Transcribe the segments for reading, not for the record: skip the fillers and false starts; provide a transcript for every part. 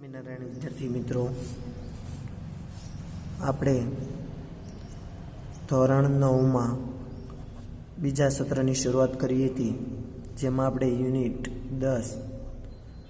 સ્વામિનારાયણ વિદ્યાર્થી મિત્રો, આપણે ધોરણ 9માં બીજા સત્રની શરૂઆત કરી હતી, જેમાં આપણે યુનિટ 10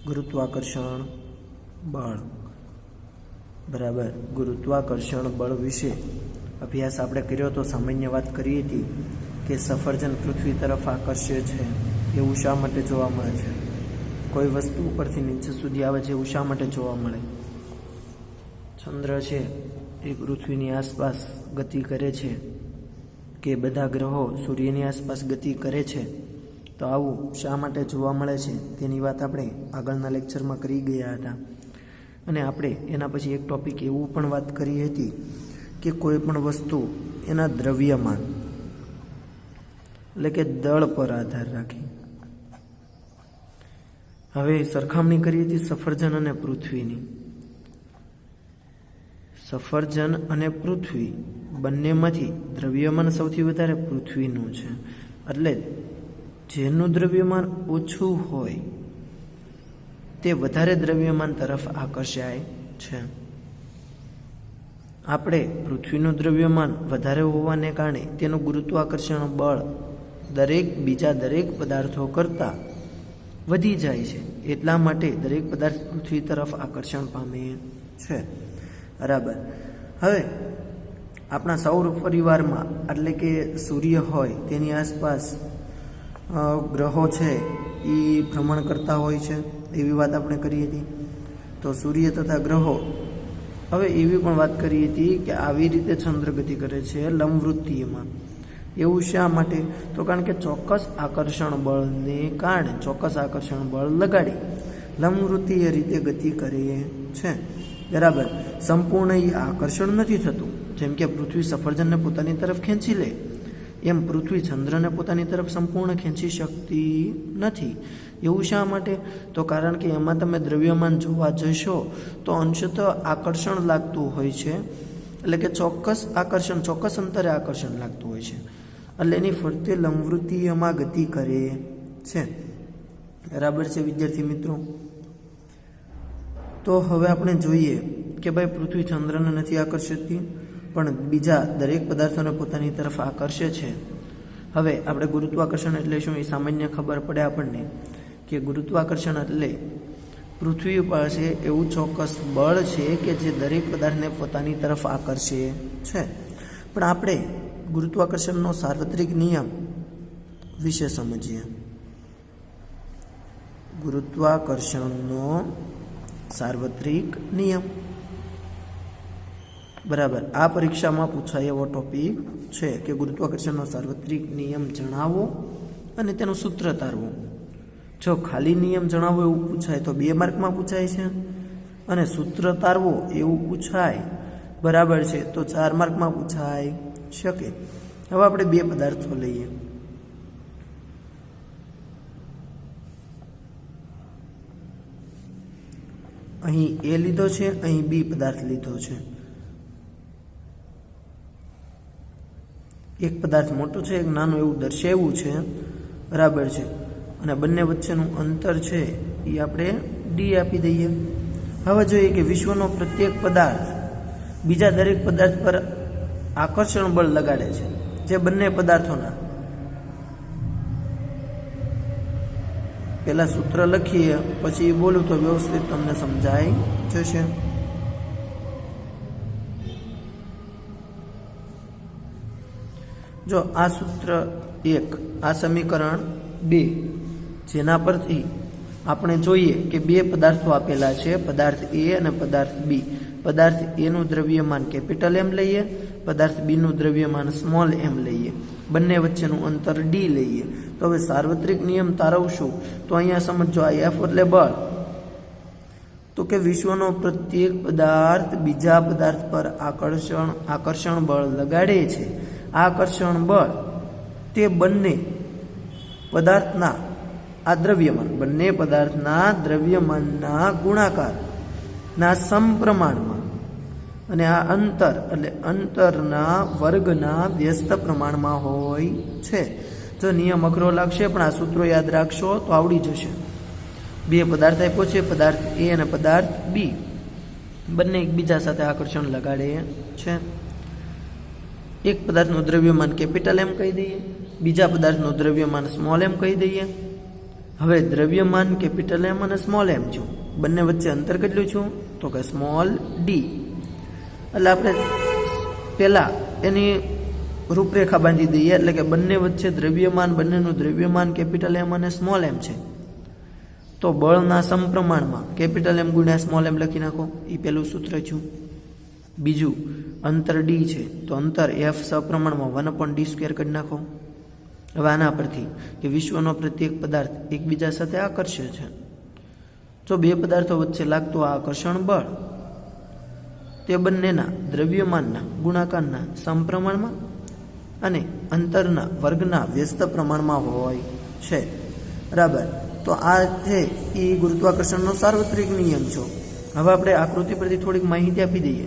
ગુરુત્વાકર્ષણ બળ ગુરુત્વાકર્ષણ બળ વિશે અભ્યાસ આપણે કર્યો તો સામાન્ય વાત કરી હતી કે સફરજન પૃથ્વી તરફ આકર્ષે છે એવું શા માટે જોવા મળે છે? કોઈ વસ્તુ ઉપરથી નીચે સુધી આવે છે એવું શા માટે જોવા મળે? ચંદ્ર છે એ પૃથ્વીની આસપાસ ગતિ કરે છે કે બધા ગ્રહો સૂર્યની આસપાસ ગતિ કરે છે, તો આવું શા માટે જોવા મળે છે તેની વાત આપણે આગળના લેક્ચરમાં કરી ગયા હતા. અને આપણે એના પછી એક ટોપિક એવું પણ વાત કરી હતી કે કોઈ પણ વસ્તુ એના દ્રવ્યમાન એટલે કે દળ પર આધાર રાખી. હવે સરખામણી કરી હતી સફરજન અને પૃથ્વીની. સફરજન અને પૃથ્વી બંનેમાંથી દ્રવ્યમાન સૌથી વધારે પૃથ્વીનું છે, એટલે જેનું દ્રવ્યમાન ઓછું હોય તે વધારે દ્રવ્યમાન તરફ આકર્ષાય છે. આપણે પૃથ્વીનું દ્રવ્યમાન વધારે હોવાને કારણે તેનું ગુરુત્વાકર્ષણ બળ બીજા દરેક પદાર્થો કરતાં વધી જાય છે, એટલા માટે દરેક પદાર્થ પૃથ્વી તરફ આકર્ષણ પામે છે. બરાબર. હવે આપણા સૌર પરિવારમાં એટલે કે સૂર્ય હોય તેની આસપાસ ગ્રહો છે એ ભ્રમણ કરતા હોય છે, એવી વાત આપણે કરી હતી. તો સૂર્ય તથા ગ્રહો, હવે એવી પણ વાત કરી હતી કે આવી રીતે ચંદ્ર ગતિ કરે છે લંબવૃત્તિમાં. એવું શા માટે? તો કારણ કે ચોક્કસ આકર્ષણ બળને કારણે ચોક્કસ આકર્ષણ બળ લગાડી લંબવૃત્તીય રીતે ગતિ કરે છે. બરાબર. સંપૂર્ણ એ આકર્ષણ નથી થતું. જેમ કે પૃથ્વી સફરજનને પોતાની તરફ ખેંચી લે એમ પૃથ્વી ચંદ્રને પોતાની તરફ સંપૂર્ણ ખેંચી શકતી નથી. એવું શા માટે? તો કારણ કે એમાં તમે દ્રવ્યમાન જોવા જશો તો અંશતઃ આકર્ષણ લાગતું હોય છે, એટલે કે ચોક્કસ અંતરે આકર્ષણ લાગતું હોય છે, એટલે એની ફરતે લંબવૃત્તિમાં ગતિ કરે છે. બરાબર છે વિદ્યાર્થી મિત્રો? તો હવે આપણે જોઈએ કે ભાઈ પૃથ્વી ચંદ્રને નથી આકર્ષતી પણ બીજા દરેક પદાર્થોને પોતાની તરફ આકર્ષે છે. હવે આપણે ગુરુત્વાકર્ષણ એટલે શું એ સામાન્ય ખબર પડે આપણને કે ગુરુત્વાકર્ષણ એટલે પૃથ્વી પાસે એવું ચોક્કસ બળ છે કે જે દરેક પદાર્થને પોતાની તરફ આકર્ષે છે. પણ આપણે ગુરુત્વાકર્ષણનો સાર્વત્રિક નિયમ વિશે સમજીએ. ગુરુત્વાકર્ષણનો સાર્વત્રિક નિયમ. બરાબર. આ પરીક્ષામાં પૂછાય એવો ટોપિક છે કે ગુરુત્વાકર્ષણનો સાર્વત્રિક નિયમ જણાવો અને તેનું સૂત્ર તારવું. જો ખાલી નિયમ જણાવો એવું પૂછાય તો 2 માર્કમાં પૂછાય છે, અને સૂત્ર તારવો એવું પૂછાય બરાબર છે તો 4 માર્કમાં પૂછાય શકે. હવે આપણે 2 પદાર્થો લઈએ. અહીં એ લીધો છે, અહીં બી પદાર્થ લીધો છે. એક પદાર્થ મોટો છે, એક નાનો એવું દર્શાવ્યું છે. બરાબર છે. અને બંને વચ્ચેનું અંતર છે એ આપણે ડી આપી દઈએ. હવે જોઈએ કે વિશ્વનો પ્રત્યેક પદાર્થ બીજા દરેક પદાર્થ પર આકર્ષણ બળ લગાડે છે, જે બંને પદાર્થોના. પહેલા સૂત્ર લખીએ પછી બોલું તો વ્યવસ્થિત તમને સમજાઈ જશે. જો આ સૂત્ર 1, આ સમીકરણ 2, જેના પરથી આપણે જોઈએ કે 2 પદાર્થો આપેલા છે, પદાર્થ એ અને પદાર્થ બી. પદાર્થ એનું દ્રવ્યમાન કેપિટલ એમ લઈએ, પદાર્થ બીનું દ્રવ્યમાન સ્મોલ એમ લઈએ, બંને વચ્ચેનું અંતર ડી લઈએ. તો હવે સાર્વત્રિક નિયમ તારવશું તો અહીંયા સમજો, આ એફ એટલે બળ. તો કે વિશ્વનો પ્રત્યેક પદાર્થ બીજા પદાર્થ પર આકર્ષણ બળ લગાડે છે. આકર્ષણ બળ તે બંને પદાર્થના બંને પદાર્થના દ્રવ્યમાનના ગુણાકારના સમપ્રમાણમાં અને આ અંતર એટલે અંતરના વર્ગના વ્યસ્ત પ્રમાણમાં હોય છે. જો નિયમ અઘરો લાગશે પણ આ સૂત્રો યાદ રાખશો તો આવડી જશે. બે પદાર્થ આપ્યો છે, પદાર્થ એ અને પદાર્થ બી, બંને એકબીજા સાથે આકર્ષણ લગાડે છે. એક પદાર્થનું દ્રવ્યમાન કેપિટલ એમ કહી દઈએ, બીજા પદાર્થનું દ્રવ્યમાન સ્મોલ એમ કહી દઈએ. હવે દ્રવ્યમાન કેપિટલ એમ અને સ્મોલ એમ છું, બંને વચ્ચે અંતર કેટલું છું તો કે સ્મોલ ડી. એટલે આપણે પહેલાં એની રૂપરેખા બાંધી દઈએ, એટલે કે બંને વચ્ચે દ્રવ્યમાન, બંનેનું દ્રવ્યમાન કેપિટલ એમ અને સ્મોલ એમ છે, તો બળના સમપ્રમાણમાં કેપિટલ એમ ગુણ્યા સ્મોલ એમ લખી નાખો, એ પહેલું સૂત્ર છું. બીજું અંતર ડી છે, તો અંતર એફ સપ્રમાણમાં 1/d² કરી નાખો. હવે આના પરથી કે વિશ્વનો પ્રત્યેક પદાર્થ એકબીજા સાથે આકર્ષે છે, જો બે પદાર્થો વચ્ચે લાગતું આ આકર્ષણ બળ તે બંનેના દ્રવ્યમાનના ગુણાકારના સમપ્રમાણમાં અને અંતરના વર્ગના વ્યસ્ત પ્રમાણમાં હોય છે. બરાબર. તો આ છે એ ગુરુત્વાકર્ષણનો સાર્વત્રિક નિયમ છે. હવે આપણે આકૃતિ પરથી થોડીક માહિતી આપી દઈએ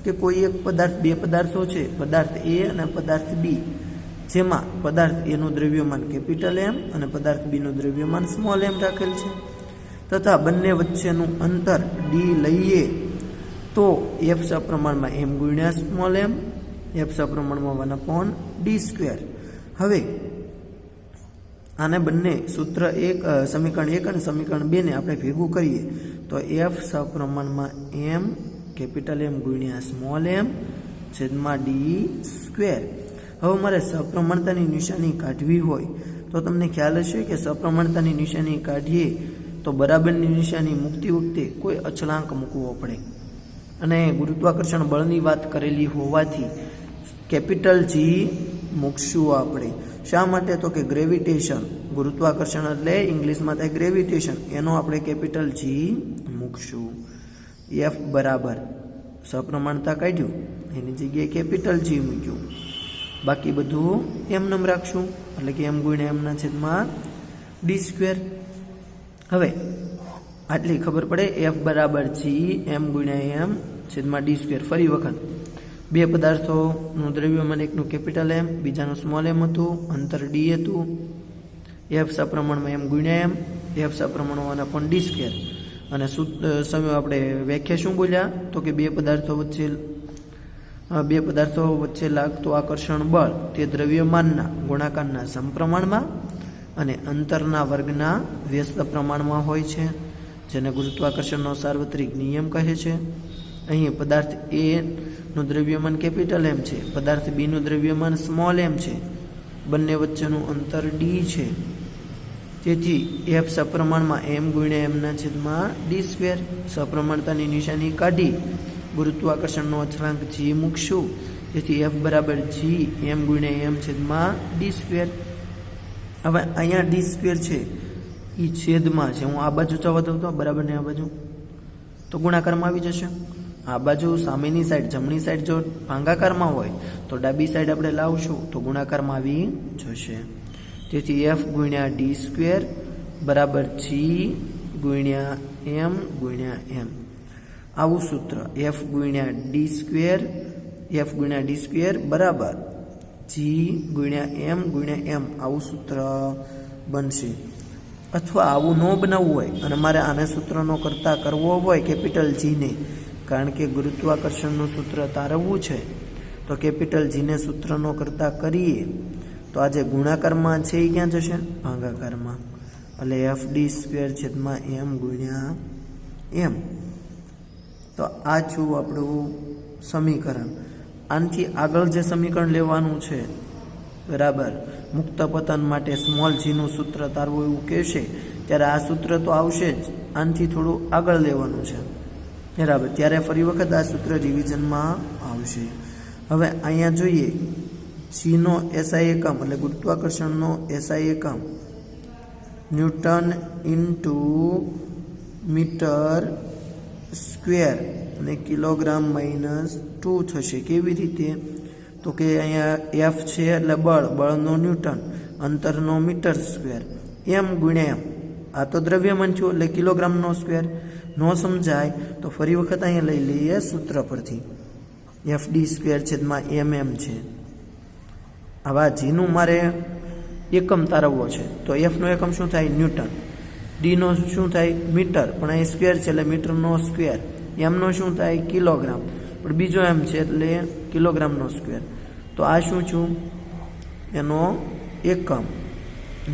કે કોઈ એક પદાર્થ, બે પદાર્થો છે, પદાર્થ એ અને પદાર્થ બી, જેમાં પદાર્થ એનું દ્રવ્યમાન કેપિટલ એમ અને પદાર્થ બીનું દ્રવ્યમાન સ્મોલ એમ રાખેલ છે, તથા બંને વચ્ચેનું અંતર ડી લઈએ તો એફ સપ્રમાણમાં એમ ગુણ્યા સ્મોલ એમ, એફ સપ્રમાણમાં 1/d². હવે આને બંને સૂત્ર એક, સમીકરણ 1 અને સમીકરણ 2 ને આપણે ભેગું કરીએ તો એફ સપ્રમાણમાં એમ કેપિટલ એમ ગુણ્યા સ્મોલ એમ છેદમાં d². હવે મારે સપ્રમાણતાની નિશાની કાઢવી હોય તો તમને ખ્યાલ હશે કે સપ્રમાણતાની નિશાની કાઢીએ તો બરાબરની નિશાની મૂકતી વખતે કોઈ અચળાંક મૂકવો પડે, અને ગુરુત્વાકર્ષણ બળની વાત કરેલી હોવાથી કેપિટલ જી મૂકશું આપણે. શા માટે તો કે ગ્રેવિટેશન, ગુરુત્વાકર્ષણ એટલે ઇંગ્લિશમાં થાય ગ્રેવિટેશન, એનો આપણે કેપિટલ જી મૂકશું. એફ બરાબર સપ્રમાણતા કાઢ્યું, એની જગ્યાએ કેપિટલ જી મૂક્યું, બાકી બધું એમનેમ રાખશું, એટલે કે એમ ગુણ્યા એમના છેદમાં d². હવે આટલી ખબર પડે, એફ બરાબર જી એમ ગુણ્યા એમ છેદમાં d². ફરી વખત બે પદાર્થોનું દ્રવ્યમાન, એકનું કેપિટલ એમ, બીજાનું સ્મોલ એમ હતું, અંતર ડી હતું, એફ સપ્રમાણમાં એમ ગુણ્યા એમ, એફ સપ્રમાણમાં 1/d². અને સમય આપણે વ્યાખ્યા શું બોલ્યા તો કે બે પદાર્થો વચ્ચે લાગતું આકર્ષણ બળ તે દ્રવ્યમાનના ગુણાકારના સમપ્રમાણમાં અને અંતરના વર્ગના વ્યસ્ત પ્રમાણમાં હોય છે, જેને ગુરુત્વાકર્ષણનો સાર્વત્રિક નિયમ કહે છે. અહીં પદાર્થ એ નું દ્રવ્યમાન કેપિટલ એમ છે, પદાર્થ બી નું દ્રવ્યમાન સ્મોલ એમ છે, બંને વચ્ચેનું અંતર ડી છે, તેથી એફ સપ્રમાણમાં એમ ગુણ્યા એમના છેદમાં d². સપ્રમાણતાની નિશાની કાઢી ગુરુત્વાકર્ષણનો અચળાંક જી મૂકશું, તેથી એફ બરાબર જી એમ ગુણ્યા એમ છેદમાં d². હવે અહીંયા d² છે એ છેદમાં છે, હું આ બાજુ જવા દઉં તો બરાબર ને આ બાજુ તો ગુણાકારમાં આવી જશે. આ બાજુ સામેની સાઈડ, જમણી સાઈડ જો ભાંગાકારમાં હોય તો ડાબી સાઈડ આપણે લાવશું તો ગુણાકારમાં આવી જશે. તેથી એફ ગુણ્યા d² બરાબર જી ગુણ્યા એમ ગુણ્યા એમ, આવું સૂત્ર એફ ગુણ્યા d² બરાબર જી ગુણ્યા એમ, આવું સૂત્ર બનશે. અથવા આવું ન બનાવવું હોય અને મારે આને સૂત્રનો કરતા કરવો હોય કેપિટલ જીને, કારણ કે ગુરુત્વાકર્ષણનું સૂત્ર તારવવું છે તો કેપિટલ જીને સૂત્રનો કરતા કરીએ તો આ જે ગુણાકારમાં છે એ ક્યાં જશે? ભાગાકારમાં. એટલે એફ d² છેદમાં એમ ગુણ્યા એમ. તો આ છું આપણું સમીકરણ. આનાથી આગળ જે સમીકરણ લેવાનું છે, બરાબર, મુક્ત પતન માટે સ્મોલ જીનું સૂત્ર તારવું એવું કહેશે ત્યારે આ સૂત્ર તો આવશે જ, આનાથી થોડું આગળ લેવાનું છે, બરાબર, ત્યારે ફરી વખત આ સૂત્ર રિવિઝનમાં આવશે. હવે અહીંયા જોઈએ જીનો SI એકમ એટલે ગુરુત્વાકર્ષણનો SI એકમ ન્યૂટન ઇન્ટુ મીટર સ્ક્વેર અને કિલોગ્રામ -2 થશે. કેવી રીતે? તો કે અહીંયા એફ છે એટલે બળનો ન્યૂટન, અંતરનો મીટર સ્ક્વેર, એમ ગુણ્યા એમ, આ તો દ્રવ્યમાન છું એટલે કિલોગ્રામનો સ્ક્વેર. ન સમજાય તો ફરી વખત અહીંયા લઈ લઈએ સૂત્ર પરથી, એફ d² છેદમાં એમ છે. આવા જીનું મારે એકમ તારવવો છે તો એફનો એકમ શું થાય? ન્યૂટન. ડીનો શું થાય મીટર, પણ અહીં સ્ક્વેર છે એટલે મીટરનો સ્ક્વેર. એમનો શું થાય કિલોગ્રામ, પણ બીજો એમ છે એટલે કિલોગ્રામનો સ્ક્વેર. તો આ શું છું એનો એકમ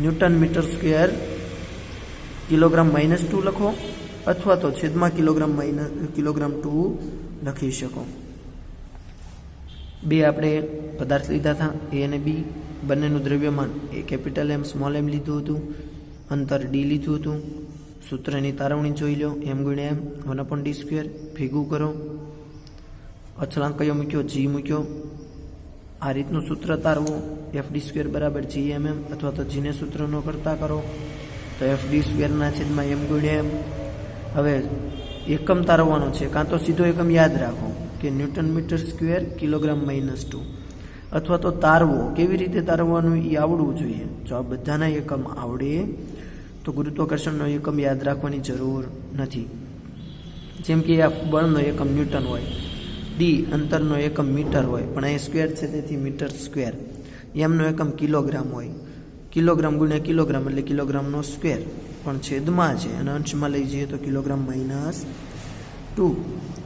ન્યૂટન મીટર સ્ક્વેર કિલોગ્રામ -2 લખો, અથવા તો છેદમાં કિલોગ્રામ 2 લખી શકો. બે આપણે પદાર્થ લીધા હતા એ અને બી. બંનેનું દ્રવ્યમાન એ કેપિટલ એમ સ્મોલ એમ લીધું હતું, અંતર ડી લીધું હતું. સૂત્રની તારવણી જોઈ લો, એમ ગુણ્યા એમ 1/d². ભેગું કરો, અચળાંક કયો મૂક્યો જી મૂક્યો. આ રીતનું સૂત્ર તારવો, fd² બરાબર gmm, અથવા તો જીને સૂત્રનો કરતા કરો તો fd²/m ગુણ્યા એમ. હવે એકમ તારવવાનો છે, કાં તો સીધો એકમ યાદ રાખો કે ન્યૂટન મીટર સ્ક્વેર કિલોગ્રામ -2, અથવા તો તારવો કેવી રીતે તારવવાનું એ આવડવું જોઈએ. જો આ બધાના એકમ આવડે તો ગુરુત્વાકર્ષણનો એકમ યાદ રાખવાની જરૂર નથી. જેમ કે આ બળનો એકમ ન્યૂટન હોય, ડી અંતરનો એકમ મીટર હોય, પણ અહીં સ્ક્વેર છે તેથી મીટર સ્ક્વેર. એમનો એકમ કિલોગ્રામ હોય, કિલોગ્રામ ગુણ્યા કિલોગ્રામ એટલે કિલોગ્રામનો સ્ક્વેર, પણ છેદમાં છે અને અંશમાં લઈ જઈએ તો કિલોગ્રામ -2.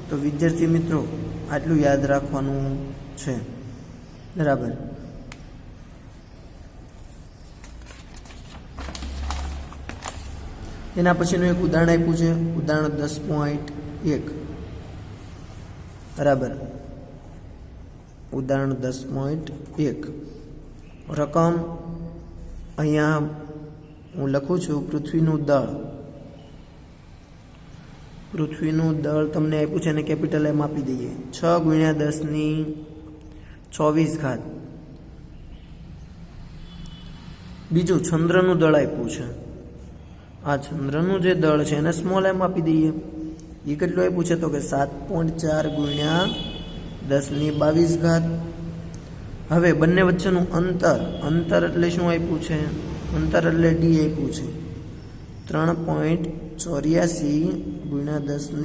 તો વિદ્યાર્થી મિત્રો આટલું યાદ રાખવાનું છે, બરાબર. એના પછીનું એક ઉદાહરણ આપ્યું છે, ઉદાહરણ 10.1, બરાબર. ઉદાહરણ 10.1 રકમ અહીંયા હું લખું છું પૃથ્વીનું દળ તમને આપ્યું છે અને કેપિટલ એમ આપી દઈએ 6 × 10⁻²4. બીજું ચંદ્રનું દળ આપ્યું છે, આ ચંદ્રનું જે દળ છે એને સ્મોલ એમ આપી દઈએ. એ કેટલું આપ્યું છે તો કે 7.4 × 10⁻22. હવે બંને વચ્ચેનું અંતર એટલે શું આપ્યું છે, અંતર એટલે ડી આપ્યું છે 3.84 × 10⁵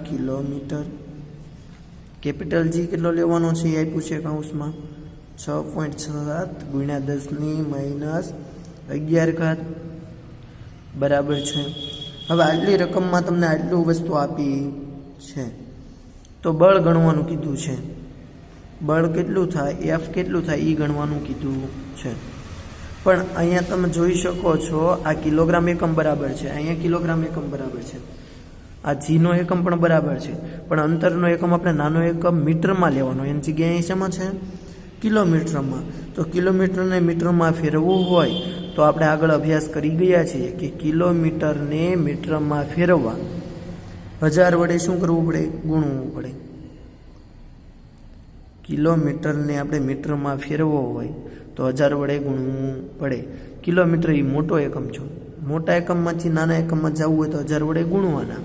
કિલોમીટર. કેપિટલ જી કેટલો લેવાનો છે એ આપ્યું છે કૌંસમાં 6.7 × 10⁻11, બરાબર છે. હવે આટલી રકમમાં તમને આટલું વસ્તુ આપી છે તો બળ ગણવાનું કીધું છે. બળ કેટલું થાય, એફ કેટલું થાય એ ગણવાનું કીધું છે. પણ અહીંયા તમે જોઈ શકો છો આ કિલોગ્રામ એકમ બરાબર છે, અહીંયા કિલોગ્રામ એકમ બરાબર છે, આ જીનો એકમ પણ બરાબર છે, પણ અંતરનો એકમ આપણે નાનો એકમ મીટરમાં લેવાનો, એની જગ્યાએ અહીં શેમાં છે કિલોમીટરમાં. તો કિલોમીટરને મીટરમાં ફેરવવું હોય તો આપણે આગળ અભ્યાસ કરી ગયા છીએ કે કિલોમીટરને મીટરમાં ફેરવવા 1000 વડે શું કરવું પડે, ગુણવું પડે. કિલોમીટરને આપણે મીટરમાં ફેરવવો હોય તો 1000 વડે ગુણવું પડે. કિલોમીટર એ મોટો એકમ છે, મોટા એકમમાંથી નાના એકમમાં જવું હોય તો 1000 વડે ગુણવાના,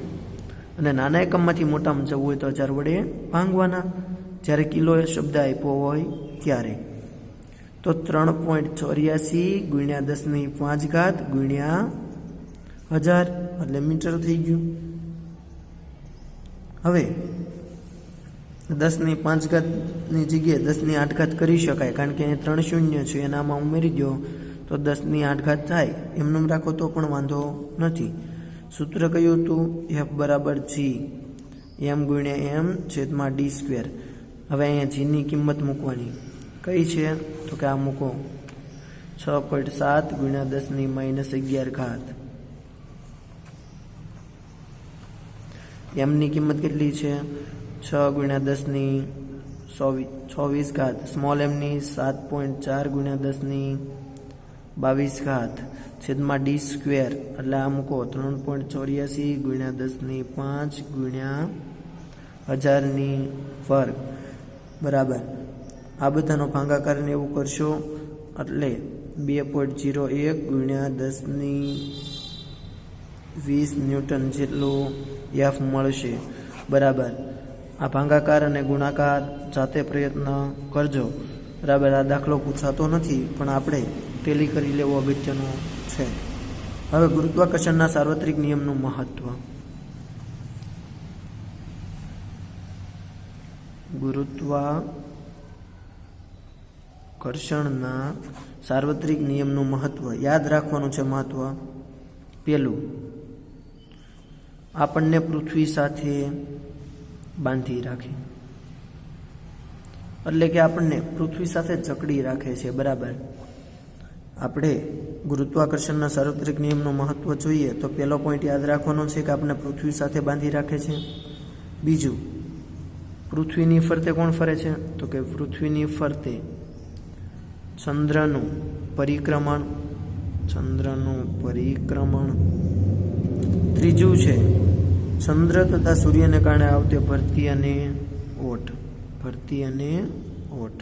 અને નાના એકમમાંથી મોટામાં જવું હોય તો 1000 વડે ભાંગવાના, જ્યારે કિલો એ શબ્દ આપ્યો હોય ત્યારે. તો 3.84 × 10⁵ × 1000 એટલે મીટર થઈ ગયું. હવે 10⁵ ની જગ્યાએ 10⁸ કરી શકાય, કારણ કે અહીંયા 3 શૂન્ય છે, એનામાં ઉમેરી દો તો 10⁸ થાય. એમનેમ રાખો તો પણ વાંધો નથી. સૂત્ર કયું હતું, એફ બરાબર જી m × m/d². હવે અહીંયા જીની કિંમત મૂકવાની કઈ છે તો કે આ મૂકો 6.7 × 10⁻11. એમની કિંમત કેટલી છે 6 × 10⁻²4, સ્મોલ એમની 7.4 × 10⁻22 છેદમાં d², એટલે આ મૂકો 3.84 × 10⁵ × 1000², બરાબર. આ બધાનો ભાગાકાર ને એવું કરશો એટલે 2.01 × 10⁻20 ન્યૂટન જેટલું એફ મળશે, બરાબર. આ ભાગાકાર અને ગુણાકાર જાતે પ્રયત્ન કરજો, બરાબર. આ દાખલો પૂછાતો નથી પણ આપણે ટેલી કરી લેવો અગત્યનો છે. હવે ગુરુત્વાકર્ષણના સાર્વત્રિક નિયમનું મહત્વ. ગુરુત્વાકર્ષણનો ઘર્ષણના સાર્વત્રિક નિયમનું મહત્વ યાદ રાખવાનું છે. મહત્વ પહેલું, આપણને પૃથ્વી સાથે બાંધી રાખે, એટલે કે આપણને પૃથ્વી સાથે જકડી રાખે છે. બરાબર. આપણે ગુરુત્વાકર્ષણના સાર્વત્રિક નિયમનું મહત્વ જોઈએ તો પહેલો પોઈન્ટ યાદ રાખવાનો છે કે આપણને પૃથ્વી સાથે બાંધી રાખે છે. બીજું, પૃથ્વીની ફરતે કોણ ફરે છે? તો કે પૃથ્વીની ફરતે ચંદ્રનું પરિક્રમણ. ત્રીજું છે ચંદ્ર તથા સૂર્યને કારણે આવતી ભરતી અને ઓટ.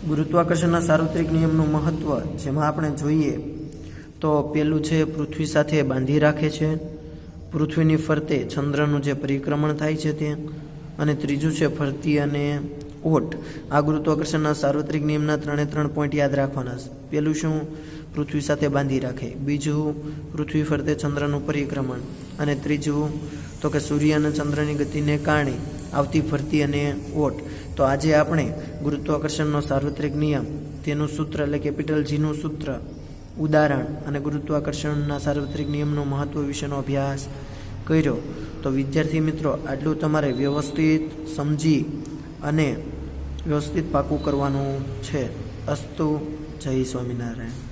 ગુરુત્વાકર્ષણના સાર્વત્રિક નિયમનું મહત્વ જેમાં આપણે જોઈએ તો પહેલું છે પૃથ્વી સાથે બાંધી રાખે છે, પૃથ્વીની ફરતે ચંદ્રનું જે પરિક્રમણ થાય છે તે, અને ત્રીજું છે ભરતી અને ઓટ. આ ગુરુત્વાકર્ષણના સાર્વત્રિક નિયમના 3 પોઈન્ટ યાદ રાખવાના. પહેલું શું? પૃથ્વી સાથે બાંધી રાખે. બીજું, પૃથ્વી ફરતે ચંદ્રનું પરિક્રમણ. અને ત્રીજું તો કે સૂર્ય અને ચંદ્રની ગતિને કારણે આવતી ભરતી અને ઓટ. તો આજે આપણે ગુરુત્વાકર્ષણનો સાર્વત્રિક નિયમ, તેનું સૂત્ર એટલે કેપિટલ જીનું સૂત્ર, ઉદાહરણ અને ગુરુત્વાકર્ષણના સાર્વત્રિક નિયમનું મહત્વ વિશેનો અભ્યાસ કર્યો. તો વિદ્યાર્થી મિત્રો, આટલું તમારે વ્યવસ્થિત સમજી અને વ્યવસ્થિત પાકું કરવાનું છે. અસ્તુ. જય સ્વામિનારાયણ.